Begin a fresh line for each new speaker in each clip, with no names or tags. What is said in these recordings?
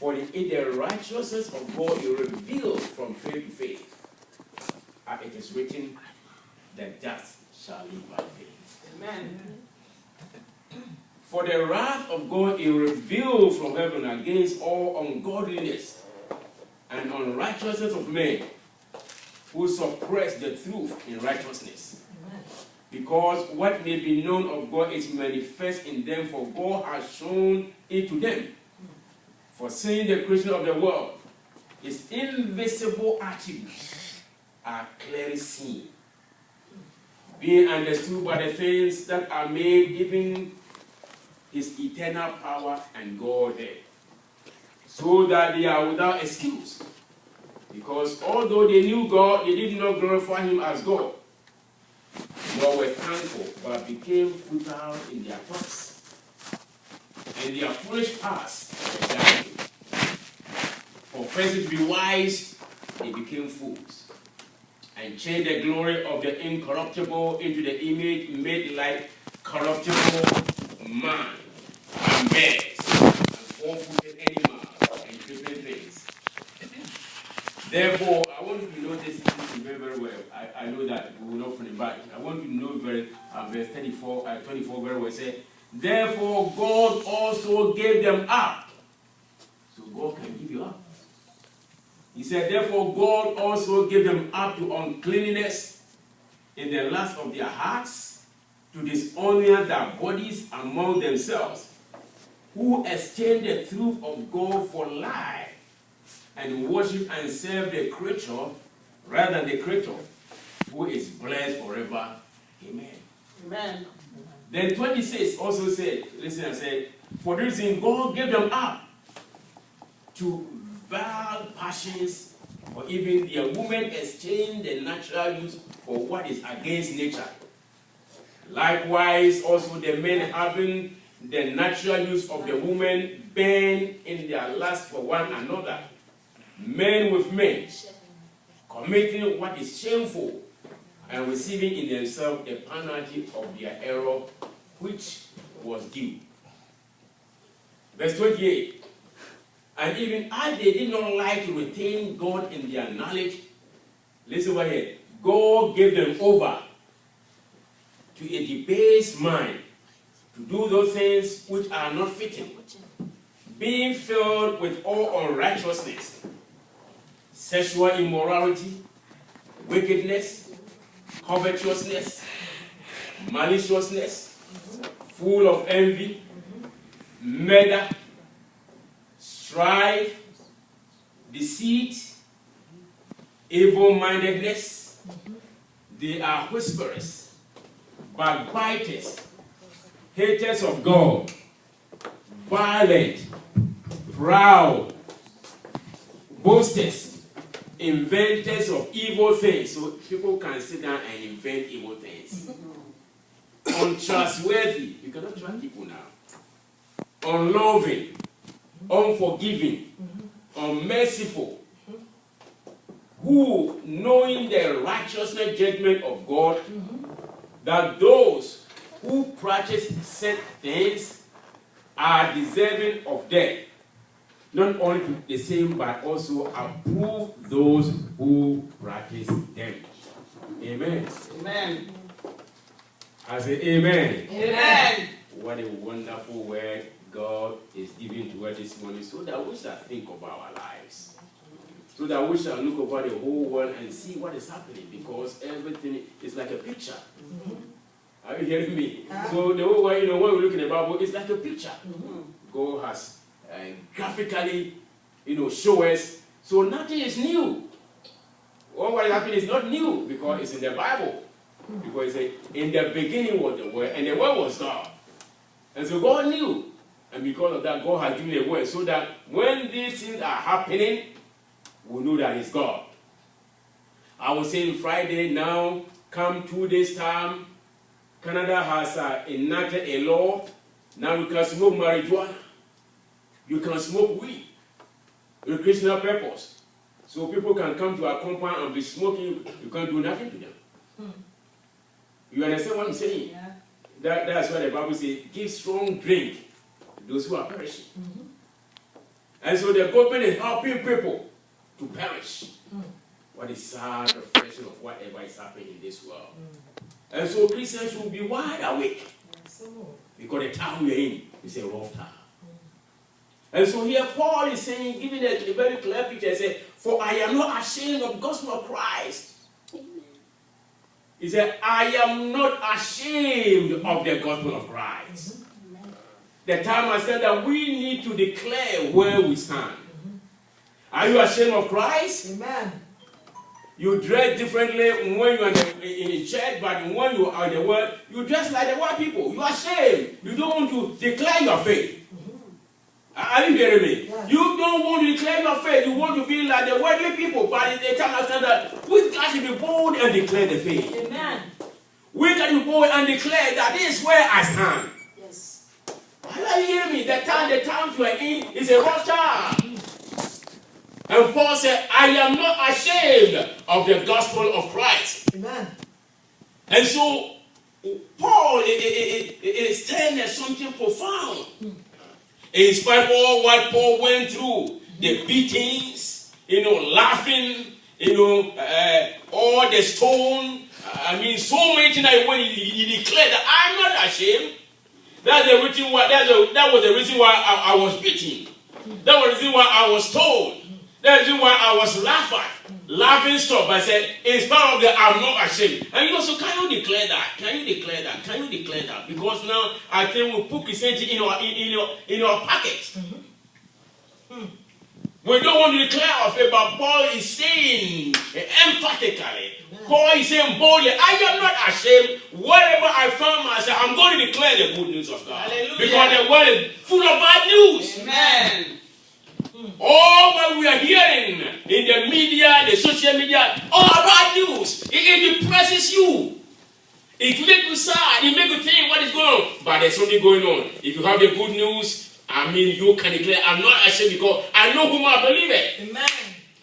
For the righteousness of God is revealed from faith to faith. It is written, the just shall live by faith.
Amen.
For the wrath of God is revealed from heaven against all ungodliness and unrighteousness of men who suppress the truth in righteousness.
Amen.
Because what may be known of God is manifest in them, for God has shown it to them. For seeing the creation of the world, His invisible attributes are clearly seen, being understood by the things that are made, even His eternal power and Godhead, so that they are without excuse. Because although they knew God, they did not glorify Him as God, nor were thankful, but became futile in their thoughts, and their foolish hearts were darkened. Professing to be wise, they became fools, and changed the glory of the incorruptible into the image made like corruptible man, and bears, and four-footed animals, and creeping things. Therefore, I want you to notice this very, very well. I know that we will not finish, but I want you to know verse 24 very well. It says, therefore God also gave them up. So God can give you up. He said, therefore God also gave them up to uncleanness in the lust of their hearts, to dishonor their bodies among themselves, who exchanged the truth of God for lie, and worship and serve the creature rather than the Creator, who is blessed forever. Amen.
Amen.
Then 26 also said, listen and said, for this reason God gave them up to vile passions, or even the women exchange the natural use for what is against nature. Likewise, also the men having the natural use of the woman burn in their lust for one another, men with men, committing what is shameful, and receiving in themselves the penalty of their error, which was due. Verse 28. And even as they did not like to retain God in their knowledge, listen over here, God gave them over to a debased mind to do those things which are not fitting, being filled with all unrighteousness, sexual immorality, wickedness, covetousness, maliciousness, full of envy, murder, strife, deceit, evil-mindedness. They are whisperers, backbiters, haters of God, violent, proud, boasters, inventors of evil things. So people can sit down and invent evil things. Untrustworthy. You cannot trust people now. Unloving, unforgiving, unmerciful, who, knowing the righteousness judgment of God, that those who practice said things are deserving of death, not only the same, but also approve those who practice them. Amen.
Amen.
I say amen.
Amen.
What a wonderful word God is giving to us this morning, so that we shall think about our lives. So that we shall look over the whole world and see what is happening, because everything is like a picture. Are you hearing me? So the whole world, when we look in the Bible, it's like a picture. God has graphically, show us. So nothing is new. All what is happening is not new, because it's in the Bible. Because it says, in the beginning was the Word, and the Word was God. And so God knew. And because of that, God has given a word, so that when these things are happening, we know that it's God. I was saying Friday, now, come 2 days time, Canada has enacted a law. Now you can smoke marijuana. You can smoke weed. Recreational purpose. So people can come to our compound and be smoking. You can't do nothing to them. You understand what I'm saying?
Yeah.
That's why the Bible says, give strong drink to those who are perishing. And so the government is helping people to perish. What is sad reflection of whatever is happening in this world. And so Christians should be wide awake. Because the time we are in is a rough time. And so here Paul is saying, giving a very clear picture, he said, for I am not ashamed of the gospel of Christ. He said, I am not ashamed of the gospel of Christ. The time has come that we need to declare where we stand. Are you ashamed of Christ?
Amen.
You dress differently when you are in the church, but when you are in the world, you dress like the white people. You are ashamed. You don't want to declare your faith. Are you hearing me? Yeah. You don't want to declare your faith. You want to be like the worldly people. But the time has come that we got to be bold and declare the faith. Amen. We got to be bold and declare that this is where I stand. Yes. Are you hearing me? The times you are in is a rough time. And Paul said, I am not ashamed of the gospel of Christ. Amen. And so, Paul is telling us something profound. In spite of all what Paul went through, the beatings, laughing, all the stone, so many things that when he declared that I'm not ashamed. That was the reason why I was beaten. That was the reason why I was told. That's why I was laughing stop. I said, in spite of that, I'm not ashamed. And so can you declare that? Can you declare that? Can you declare that? Because now I think we put Christianity in our pocket. We don't want to declare our faith, but Paul is saying emphatically, Paul is saying boldly, I am not ashamed. Wherever I find myself, I'm going to declare the good news of God. Hallelujah. Because the world is full of bad news. Amen. All what we are hearing in the media, the social media, all bad news. It depresses you. It makes you sad. It makes you think what is going on. But there's something going on. If you have the good news, you can declare, I'm not ashamed because I know whom I believe in. Amen.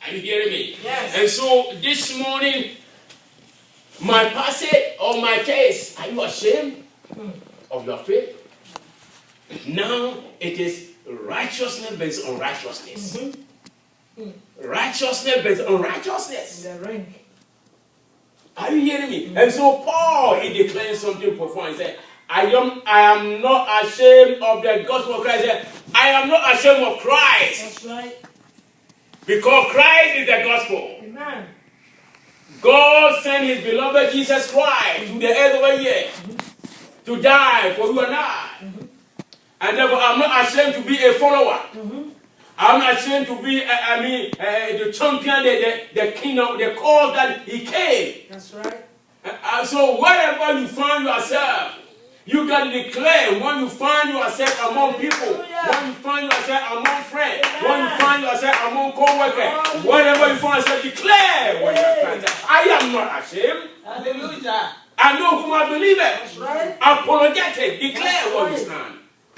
Are you hearing me? Yes. And so this morning, my passage or my case, are you ashamed of your faith? Now it is righteousness versus unrighteousness. Righteousness versus unrighteousness. The ring. Are you hearing me? And so Paul, he declares something profound. He said, I am not ashamed of the gospel of Christ. He said, I am not ashamed of Christ. That's right. Because Christ is the gospel. Amen. God sent his beloved Jesus Christ to the earth over here to die for you and I. And therefore, I'm not ashamed to be a follower. I'm not ashamed to be, the champion, the king of the cause that he came. That's right. So wherever you find yourself, you can declare when you find yourself among people, when you find yourself among friends, when you find yourself among co-workers, wherever you find yourself, declare when you find yourself. I am not ashamed. Hallelujah. I know whom I believe in. That's right. Apologetic. Declare where you stand.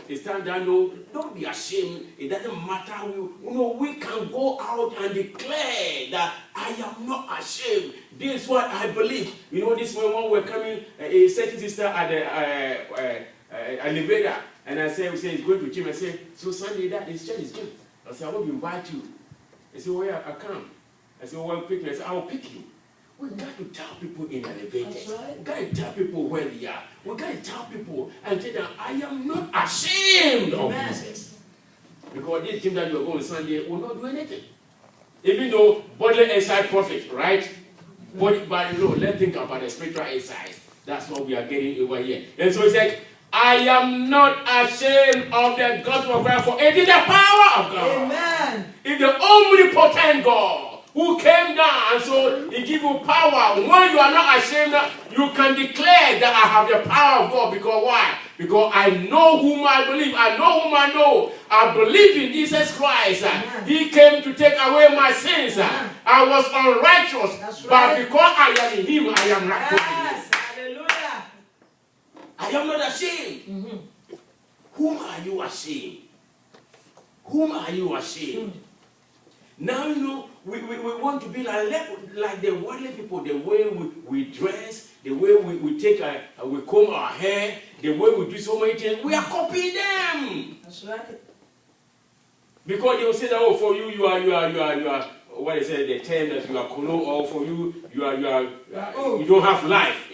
It's time that don't be ashamed. It doesn't matter. We can go out and declare that I am not ashamed. This is what I believe. This morning when we're coming, a certain sister at the elevator, and I said, he's going to gym. I said, so Sunday that is church is gym. I said, I want to invite you. I said, well, I come. I said, well, pick me. I said, I will pick you. We got to tell people in elevators. Right. We got to tell people where they are. We got to tell people and tell them, I am not ashamed of Jesus. Because this gym that you are going Sunday will not do anything. Even though bodily exercise profit, right? But let's think about the spiritual exercise. That's what we are getting over here. And so he said, I am not ashamed of the gospel of Christ, for it is the power of God. Amen. It's the omnipotent God who came down, and so he gives you power. When you are not ashamed, you can declare that I have the power of God. Because why? Because I know whom I believe. I know whom I know. I believe in Jesus Christ. Amen. He came to take away my sins. Amen. I was unrighteous. That's right. But because I am in him, I am righteous. Yes. Hallelujah. I am not ashamed. Whom are you ashamed? Whom are you ashamed? Now, we want to be like the worldly people, the way we dress, the way we take we comb our hair, the way we do so many things. We are copying them. That's right. Because they will say that, oh, for you, you are, what is it, the term that you are colo, or for you, you don't have life,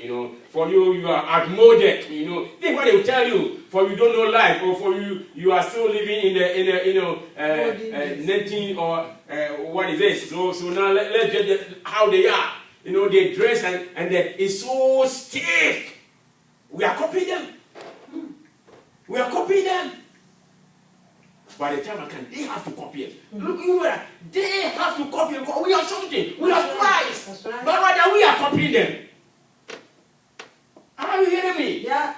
For you, you are outmoded, This is what they will tell you. For you don't know life, or for you, you are still living in netting, or what is this? So now let's judge how they are. They dress and it's so stiff. We are copying them. We are copying them. By the time they have to copy it. Look, they have to copy it because we are something. We are Christ.
That's right.
But rather we are copying them. Are you hearing me?
Yeah.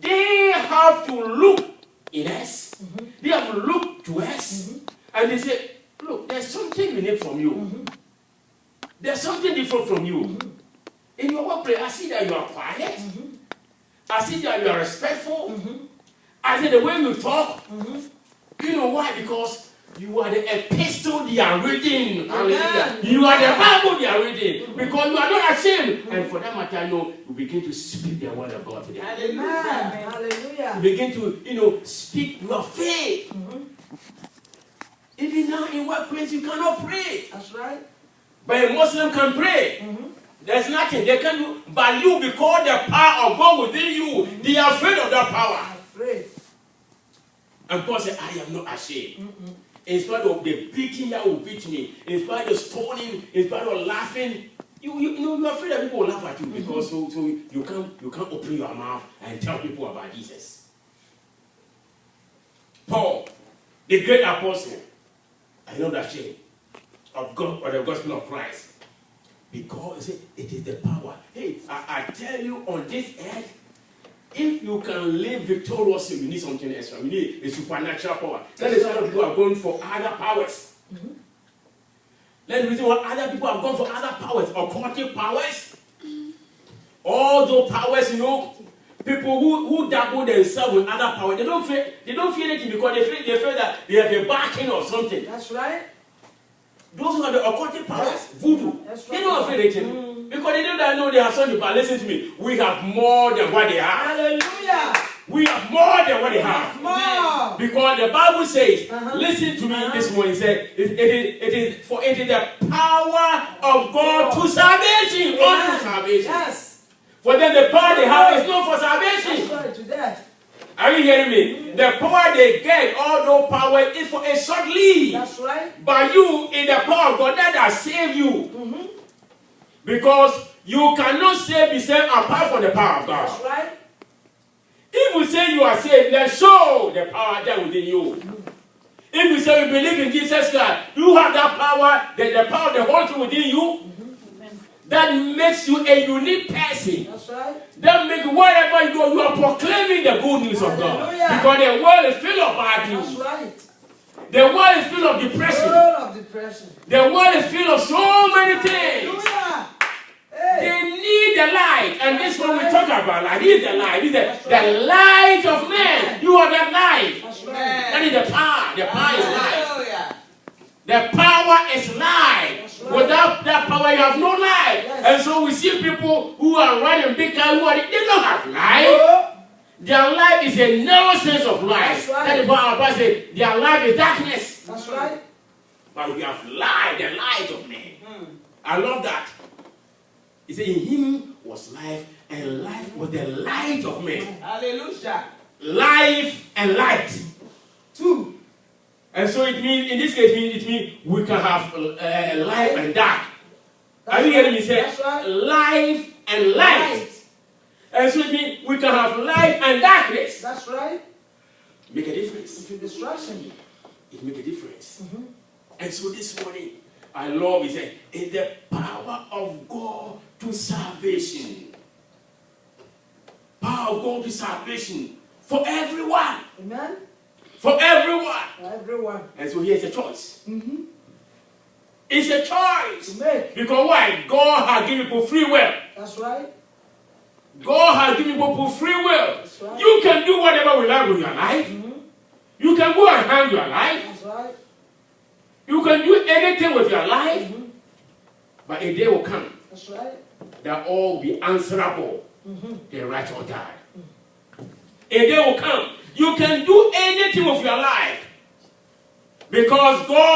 They have to look in us. They have to look to us. And they say, look, there's something we need from you. There's something different from you. In your workplace, I see that you are quiet. I see that you are respectful. I see the way you talk. You know why? Because you are the epistle they are reading. Hallelujah. You are the Bible they are reading. Because you are not ashamed. And for that matter, you begin to speak the word of God to them.
Hallelujah. Hallelujah.
You begin to speak your faith. Even now in workplace, you cannot pray.
That's right.
But a Muslim can pray. There's nothing they can do. But you, because the power of God within you, they are afraid of that power.
Afraid.
And Paul said, I am not ashamed. In spite of the beating that will beat me, in spite of stoning, in spite of laughing, you're afraid that people will laugh at you because so you can't open your mouth and tell people about Jesus. Paul, the great apostle, I know that shame of God or the gospel of Christ. Because it is the power. Hey, I tell you, on this earth, if you can live victoriously, you need something extra. You need a supernatural power. That is why people are going for other powers. That's the reason why other people have gone for other powers, occultic powers. All those powers, people who dabble themselves with other powers, they don't feel anything because they feel that they have a backing of something.
That's right.
Those who are the occultic powers, voodoo,
That's
they
right.
don't feel anything. Because they know they have something, but listen to me. We have more than what they have.
Hallelujah.
We have more than what they have.
More.
Because the Bible says, listen to me this morning, it says, it is the power of God to salvation, unto salvation.
Yes.
For then the power they have is not for salvation.
That's right, to death.
Are you hearing me? The power they get, all those power is for a short leave.
That's right.
But you, in the power of God, that has saved you. Because you cannot be saved apart from the power of God.
That's right.
If you say you are saved, then show the power that within you. If you say you believe in Jesus Christ, you have that power, the power of the Holy Spirit within you. That makes you a unique person.
That's right.
That makes wherever you go, you are proclaiming the good news of God. Because the world is full of bad news.
That's right.
The world is full of depression.
Full of depression.
The world is full of so many things.
Hallelujah. Hey.
They need the light. And this is what we talk about. Like, this is the light. This is the light of man. You are that light.
That's right.
That is the power. The power is life.
Hallelujah.
The power is life.
Right.
Without that power, you have no life.
Yes.
And so we see people who are running big cars, they don't have life.
Oh.
Their life is a narrow sense of life.
That's right.
That is why our Bible says their life is darkness.
That's right.
But we have light, the light of man. I love that. He said, in him was life, and life was the light of men.
Hallelujah.
Life and light.
Two.
And so it means, in this case, it means we can have life and dark. Are you hearing me say?
That's right.
Life and light. And so it means we can have life and darkness.
That's right.
Make a difference.
It's a distraction.
It make a difference. And so this morning, I love it. It's the power of God to salvation. Power of God to salvation for everyone.
Amen.
For everyone.
For everyone.
And so here's a choice. It's a choice.
To make.
Because why? God has given people free will.
That's right.
God has given people free will.
That's right.
You can do whatever you like with your life. You can go and hang your life.
That's right.
You can do anything with your life. But a day will come
That's right.
that all will be answerable. The right or die. A day will come. You can do anything with your life. Because God